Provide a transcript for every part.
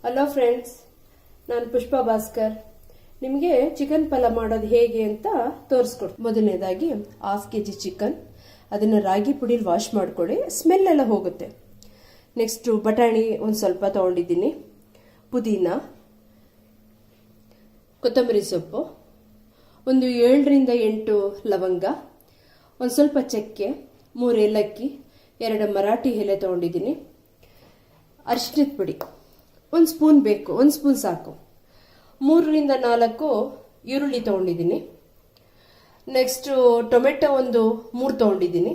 Hello friends, ನಾನು ಪುಷ್ಪಾ ಭಾಸ್ಕರ್. ನಿಮಗೆ chicken pulao ಮಾಡೋದು ಹೇಗೆ ಅಂತ ತೋರಿಸ್ಕೊಡ್ತೀನಿ. ಮೊದಲನೇದಾಗಿ 1/2 kg ಚಿಕನ್, ಅದನ್ನು ರಾಗಿ ಪುಡಿಲಿ ವಾಶ್ ಮಾಡ್ಕೊಳ್ಳಿ, ಸ್ಮೆಲ್ ಎಲ್ಲ ಹೋಗುತ್ತೆ. ನೆಕ್ಸ್ಟ್ ಬಟಾಣಿ ಒಂದು ಸ್ವಲ್ಪ ತಗೊಂಡಿದ್ದೀನಿ, ಪುದೀನ, ಕೊತ್ತಂಬರಿ ಸೊಪ್ಪು, ಒಂದು 7ರಿಂದ 8 ಲವಂಗ, ಒಂದು ಸ್ವಲ್ಪ ಚಕ್ಕೆ, 3 ಏಲಕ್ಕಿ, 2 ಮರಾಠಿ ಎಲೆ ತಗೊಂಡಿದ್ದೀನಿ. ಅರಿಶಿಣದ ಪುಡಿ 1 ಸ್ಪೂನ್ ಬೇಕು, 1 ಸ್ಪೂನ್ ಸಾಕು. 3ರಿಂದ 4 ಈರುಳ್ಳಿ ತಗೊಂಡಿದ್ದೀನಿ. ನೆಕ್ಸ್ಟ್ ಟೊಮೆಟೊ ಒಂದು 3 ತಗೊಂಡಿದ್ದೀನಿ.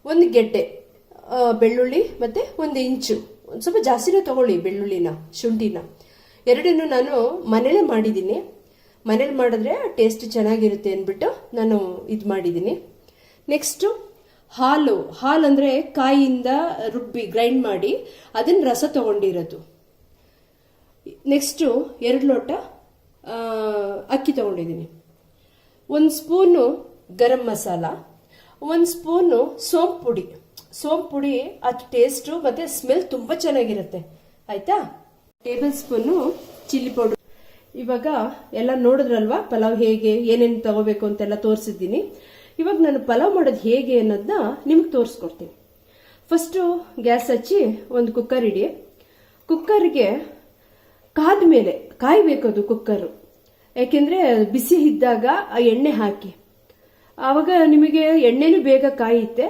1 ಗೆಡ್ಡೆ ಬೆಳ್ಳುಳ್ಳಿ ಮತ್ತೆ 1 ಇಂಚು, ಒಂದು ಸ್ವಲ್ಪ ಜಾಸ್ತಿನೇ ತಗೊಳ್ಳಿ ಬೆಳ್ಳುಳ್ಳಿನ, ಶುಂಠಿನ. ಎರಡನ್ನು ನಾನು ಮನೇಲೇ ಮಾಡಿದ್ದೀನಿ. ಮನೇಲಿ ಮಾಡಿದ್ರೆ ಟೇಸ್ಟ್ ಚೆನ್ನಾಗಿರುತ್ತೆ ಅಂದ್ಬಿಟ್ಟು ನಾನು ಇದು ಮಾಡಿದ್ದೀನಿ. ನೆಕ್ಸ್ಟು ಹಾಲು ಅಂದರೆ ಕಾಯಿಯಿಂದ ರುಬ್ಬಿ ಗ್ರೈಂಡ್ ಮಾಡಿ ಅದನ್ನ ರಸ ತಗೊಂಡಿರೋದು. ನೆಕ್ಸ್ಟು 2 ಲೋಟ ಅಕ್ಕಿ ತಗೊಂಡಿದ್ದೀನಿ. 1 ಸ್ಪೂನು ಗರಂ ಮಸಾಲ, 1 ಸ್ಪೂನು ಸೋಂಪು ಪುಡಿ ಅದು ಟೇಸ್ಟು ಮತ್ತು ಸ್ಮೆಲ್ ತುಂಬ ಚೆನ್ನಾಗಿರುತ್ತೆ. ಆಯಿತಾ? Table spoon chilli powder. ಇವಾಗ ಎಲ್ಲ ನೋಡಿದ್ರಲ್ವಾ ಪಲಾವ್ ಹೇಗೆ ಏನೇನು ತಗೋಬೇಕು ಅಂತೆಲ್ಲ ತೋರಿಸಿದ್ದೀನಿ. ಇವಾಗ ನಾನು ಪಲಾವ್ ಮಾಡೋದು ಹೇಗೆ ಅನ್ನೋದನ್ನ ನಿಮ್ಗೆ ತೋರಿಸ್ಕೊಡ್ತೀನಿ. ಫಸ್ಟು ಗ್ಯಾಸ್ ಹಚ್ಚಿ ಒಂದು ಕುಕ್ಕರ್ ಇಡಿ. ಕುಕ್ಕರ್ಗೆ ಕಾದ ಮೇಲೆ ಕಾಯಬೇಕು ಅದು ಕುಕ್ಕರು, ಯಾಕೆಂದರೆ ಬಿಸಿ ಇದ್ದಾಗ ಆ ಎಣ್ಣೆ ಹಾಕಿ, ಆವಾಗ ನಿಮಗೆ ಎಣ್ಣೆನೂ ಬೇಗ ಕಾಯುತ್ತೆ,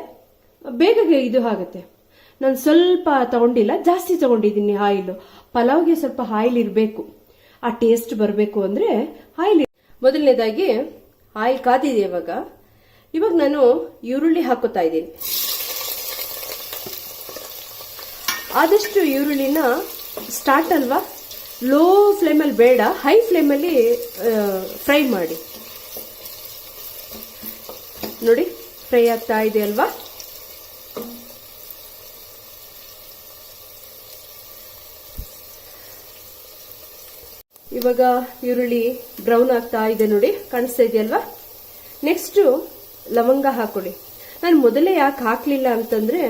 ಬೇಗ ಇದು ಆಗುತ್ತೆ. ನಾನು ಸ್ವಲ್ಪ ತಗೊಂಡಿಲ್ಲ, ಜಾಸ್ತಿ ತಗೊಂಡಿದ್ದೀನಿ ಆಯಿಲು. ಪಲಾವ್ಗೆ ಸ್ವಲ್ಪ ಆಯಿಲ್ ಇರಬೇಕು, ಆ ಟೇಸ್ಟ್ ಬರಬೇಕು ಅಂದರೆ ಆಯಿಲ್. ಮೊದಲನೇದಾಗಿ ಆಯಿಲ್ ಕಾದಿದೆ. ಇವಾಗ ನಾನು ಈರುಳ್ಳಿ ಹಾಕೋತಾ ಇದ್ದೀನಿ. ಆದಷ್ಟು ಈರುಳ್ಳಿನ ಸ್ಟಾರ್ಟ್ ಅಲ್ವಾ, ಲೋ ಫ್ಲೇಮಲ್ಲಿ ಬೇಡ, ಹೈ ಫ್ಲೇಮಲ್ಲಿ ಫ್ರೈ ಮಾಡಿ. ನೋಡಿ ಫ್ರೈ ಆಗ್ತಾ ಇದೆ ಅಲ್ವಾ. ಇವಾಗ ಈರುಳ್ಳಿ ಬ್ರೌನ್ ಆಗ್ತಾ ಇದೆ ನೋಡಿ, ಕಾಣಿಸ್ತಾ ಇದೆಯಲ್ವಾ. ನೆಕ್ಸ್ಟು ಲವಂಗ ಹಾಕೊಳ್ಳಿ. ನಾನು ಮೊದಲೇ ಯಾಕೆ ಹಾಕಲಿಲ್ಲ ಅಂತಂದ್ರೆ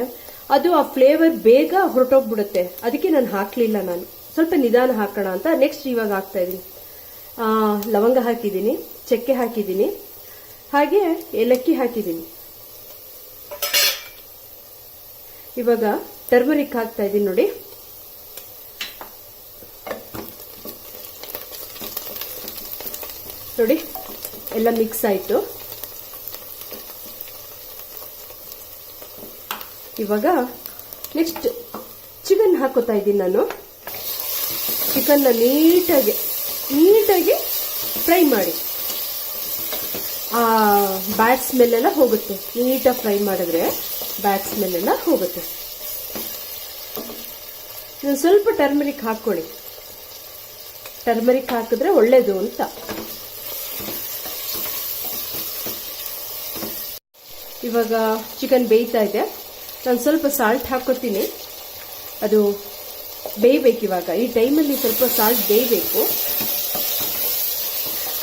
ಅದು ಆ ಫ್ಲೇವರ್ ಬೇಗ ಹೊರಟೋಗ್ಬಿಡುತ್ತೆ, ಅದಕ್ಕೆ ನಾನು ಹಾಕಲಿಲ್ಲ. ನಾನು ಸ್ವಲ್ಪ ನಿಧಾನ ಹಾಕೋಣ ಅಂತ ನೆಕ್ಸ್ಟ್ ಇವಾಗ ಹಾಕ್ತಾ ಇದ್ದೀನಿ. ಲವಂಗ ಹಾಕಿದ್ದೀನಿ, ಚಕ್ಕೆ ಹಾಕಿದ್ದೀನಿ, ಹಾಗೆ ಏಲಕ್ಕಿ ಹಾಕಿದ್ದೀನಿ. ಇವಾಗ ಟರ್ಮರಿಕ್ ಹಾಕ್ತಾ ಇದ್ದೀನಿ ನೋಡಿ. ನೋಡಿ ಎಲ್ಲ ಮಿಕ್ಸ್ ಆಯಿತು. ಇವಾಗ ನೆಕ್ಸ್ಟ್ ಚಿಕನ್ ಹಾಕೋತಾ ಇದ್ದೀನಿ ನಾನು. ಚಿಕನ್ನ ನೀಟಾಗಿ ಫ್ರೈ ಮಾಡಿ, ಆ ಬ್ಯಾಡ್ ಸ್ಮೆಲ್ ಎಲ್ಲ ಹೋಗುತ್ತೆ. ನೀಟಾಗಿ ಫ್ರೈ ಮಾಡಿದ್ರೆ ಬ್ಯಾಡ್ ಸ್ಮೆಲ್ ಎಲ್ಲ ಹೋಗುತ್ತೆ. ನೀವು ಸ್ವಲ್ಪ ಟರ್ಮರಿಕ್ ಹಾಕೊಳ್ಳಿ, ಟರ್ಮರಿಕ್ ಹಾಕಿದ್ರೆ ಒಳ್ಳೇದು ಅಂತ. ಇವಾಗ ಚಿಕನ್ ಬೇಯ್ತಾ ಇದೆ. ನಾನು ಸ್ವಲ್ಪ ಸಾಲ್ಟ್ ಹಾಕೋತೀನಿ, ಅದು ಬೇಯಬೇಕು. ಇವಾಗ ಈ ಟೈಮಲ್ಲಿ ಸ್ವಲ್ಪ ಸಾಲ್ಟ್ ಬೇಯಬೇಕು.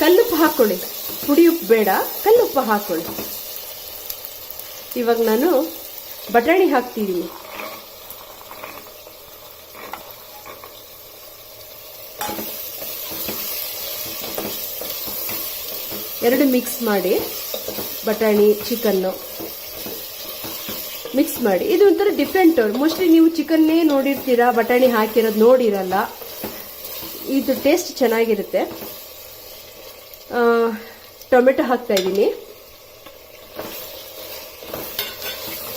ಕಲ್ಲುಪ್ಪು ಹಾಕೊಳ್ಳಿ, ಪುಡಿ ಉಪ್ಪು ಬೇಡ, ಕಲ್ಲುಪ್ಪು ಹಾಕೊಳ್ಳಿ. ಇವಾಗ ನಾನು ಬಟಾಣಿ ಹಾಕ್ತಿದ್ದೀನಿ. ಎರಡು ಮಿಕ್ಸ್ ಮಾಡಿ, ಬಟಾಣಿ ಚಿಕನ್ನು ಮಿಕ್ಸ್ ಮಾಡಿ. ಇದು ಒಂಥರ ಡಿಫ್ರೆಂಟ್. ಮೋಸ್ಟ್ಲಿ ನೀವು ಚಿಕನ್ನೇ ನೋಡಿರ್ತೀರಾ, ಬಟಾಣಿ ಹಾಕಿರೋದು ನೋಡಿರಲ್ಲ. ಇದು ಟೇಸ್ಟ್ ಚೆನ್ನಾಗಿರುತ್ತೆ. ಟೊಮೆಟೊ ಹಾಕ್ತಾ ಇದ್ದೀನಿ,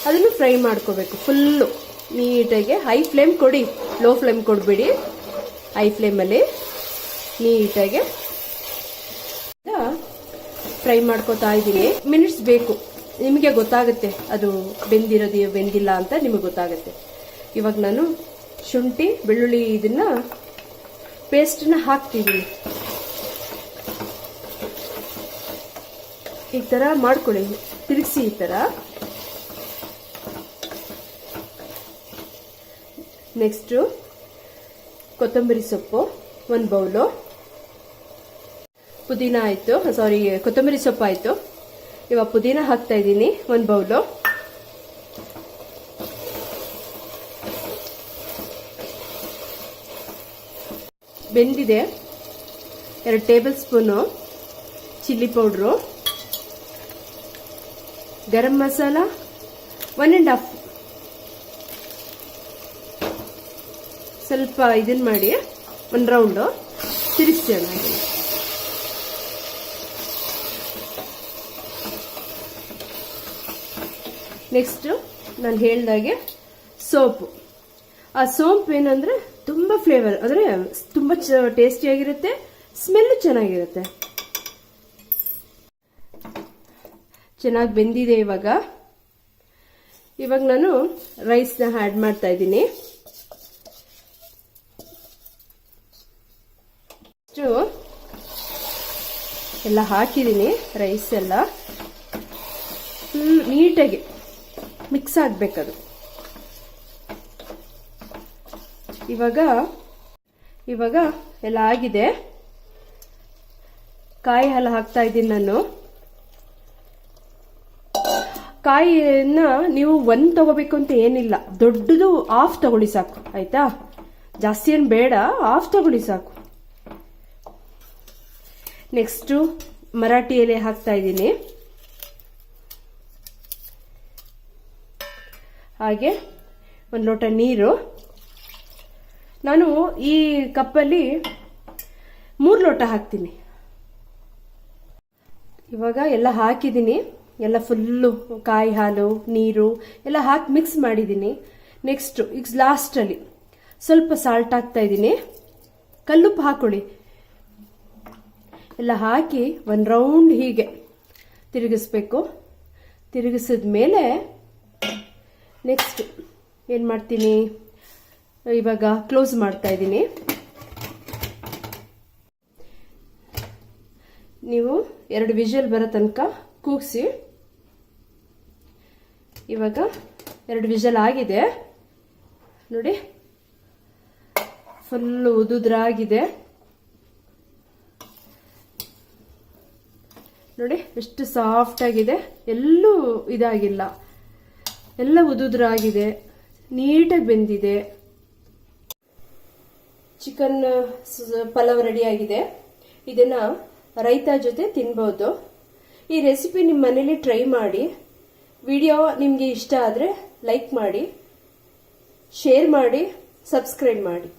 ಅದನ್ನು ಫ್ರೈ ಮಾಡ್ಕೋಬೇಕು ಫುಲ್ಲು ನೀಟಾಗಿ. ಹೈ ಫ್ಲೇಮ್ ಕೊಡಿ, ಲೋ ಫ್ಲೇಮ್ ಕೊಡಬೇಡಿ, ಹೈ ಫ್ಲೇಮಲ್ಲಿ ನೀಟಾಗಿ ಫ್ರೈ ಮಾಡ್ಕೋತಾ ಇದ್ದೀನಿ. ಮಿನಿಟ್ಸ್ ಬೇಕು, ನಿಮಗೆ ಗೊತ್ತಾಗುತ್ತೆ ಅದು ಬೆಂದಿಲ್ಲ ಅಂತ ನಿಮಗೆ ಗೊತ್ತಾಗುತ್ತೆ. ಇವಾಗ ನಾನು ಶುಂಠಿ ಬೆಳ್ಳುಳ್ಳಿ ಇದನ್ನ ಪೇಸ್ಟ್ನ ಹಾಕ್ತಿದ್ದೀನಿ. ಈ ಥರ ಮಾಡ್ಕೊಳ್ಳಿ, ತಿರುಗಿಸಿ ಈ ಥರ. ನೆಕ್ಸ್ಟು ಕೊತ್ತಂಬರಿ ಸೊಪ್ಪು 1 ಬೌಲು, ಪುದೀನ ಆಯಿತು, ಕೊತ್ತಂಬರಿ ಸೊಪ್ಪು ಆಯಿತು. ಇವಾಗ ಪುದೀನ ಹಾಕ್ತಾ ಇದ್ದೀನಿ 1 ಬೌಲು. ಬೆಂದಿದೆ. 2 table spoon chilli powder, garam masala 1.5 ಸ್ವಲ್ಪ ಇದನ್ನ ಮಾಡಿ 1 ರೌಂಡು ತಿರುಗಿಸೋಣ. ನೆಕ್ಸ್ಟ್ ನಾನು ಹೇಳ್ದಾಗೆ ಸೋಪು. ಆ ಸೋಂಪು ಏನಂದ್ರೆ ತುಂಬಾ ಫ್ಲೇವರ್, ಅಂದ್ರೆ ತುಂಬಾ ಟೇಸ್ಟಿಯಾಗಿರುತ್ತೆ, ಸ್ಮೆಲ್ ಚೆನ್ನಾಗಿರುತ್ತೆ. ಚೆನ್ನಾಗಿ ಬೆಂದಿದೆ. ಇವಾಗ ನಾನು ರೈಸ್ನ ಆ್ಯಡ್ ಮಾಡ್ತಾ ಇದ್ದೀನಿ. ಎಲ್ಲ ಹಾಕಿದ್ದೀನಿ. ರೈಸ್ ಎಲ್ಲ ಫುಲ್ ನೀಟಾಗಿ ಮಿಕ್ಸ್ ಆಗ್ಬೇಕದು. ಇವಾಗ ಎಲ್ಲ ಆಗಿದೆ. ಕಾಯಿ ಹಾಲು ಹಾಕ್ತಾ ಇದ್ದೀನಿ ನಾನು. ಕಾಯಿನ ನೀವು 1 ತಗೋಬೇಕು ಅಂತ ಏನಿಲ್ಲ, ದೊಡ್ಡದು 1/2 ತಗೊಳ್ಳಿ ಸಾಕು, ಆಯ್ತಾ? ಜಾಸ್ತಿ ಏನು ಬೇಡ, 1/2 ತಗೊಳ್ಳಿ ಸಾಕು. ನೆಕ್ಸ್ಟು ಮರಾಠಿ ಎಲೆ ಹಾಕ್ತಾ ಇದ್ದೀನಿ. ಹಾಗೆ 1 ಲೋಟ ನೀರು. ನಾನು ಈ ಕಪ್ಪಲ್ಲಿ 3 ಲೋಟ ಹಾಕ್ತೀನಿ. ಇವಾಗ ಎಲ್ಲ ಹಾಕಿದ್ದೀನಿ. ಎಲ್ಲ ಫುಲ್ಲು ಕಾಯಿ ಹಾಲು, ನೀರು ಎಲ್ಲ ಹಾಕಿ ಮಿಕ್ಸ್ ಮಾಡಿದ್ದೀನಿ. ನೆಕ್ಸ್ಟ್ ಈಗ ಲಾಸ್ಟಲ್ಲಿ ಸ್ವಲ್ಪ ಸಾಲ್ಟ್ ಹಾಕ್ತಾ ಇದ್ದೀನಿ. ಕಲ್ಲುಪ್ಪು ಹಾಕೊಳ್ಳಿ. ಎಲ್ಲ ಹಾಕಿ 1 ರೌಂಡ್ ಹೀಗೆ ತಿರುಗಿಸ್ಬೇಕು. ತಿರುಗಿಸಿದ್ಮೇಲೆ ನೆಕ್ಸ್ಟ್ ಏನು ಮಾಡ್ತೀನಿ, ಇವಾಗ ಕ್ಲೋಸ್ ಮಾಡ್ತಾ ಇದ್ದೀನಿ. ನೀವು 2 ವಿಷಲ್ ಬರೋ ತನಕ ಕೂಗಿಸಿ. ಇವಾಗ 2 ವಿಷಲ್ ಆಗಿದೆ ನೋಡಿ, ಫುಲ್ಲು ಉದುದ್ರಾಗಿದೆ ನೋಡಿ, ಎಷ್ಟು ಸಾಫ್ಟ್ ಆಗಿದೆ, ಎಲ್ಲೂ ಇದಾಗಿಲ್ಲ, ಎಲ್ಲ ಉದುದ್ರಾಗಿದೆ, ನೀಟಾಗಿ ಬೆಂದಿದೆ. ಚಿಕನ್ ಪಲಾವ್ ರೆಡಿ ಆಗಿದೆ. ಇದನ್ನ ರೈತಾ ಜೊತೆ ತಿನ್ಬೋದು. ಈ ರೆಸಿಪಿ ನಿಮ್ಮ ಮನೇಲಿ ಟ್ರೈ ಮಾಡಿ. ವಿಡಿಯೋ ನಿಮಗೆ ಇಷ್ಟ ಆದರೆ ಲೈಕ್ ಮಾಡಿ, ಶೇರ್ ಮಾಡಿ, ಸಬ್ಸ್ಕ್ರೈಬ್ ಮಾಡಿ.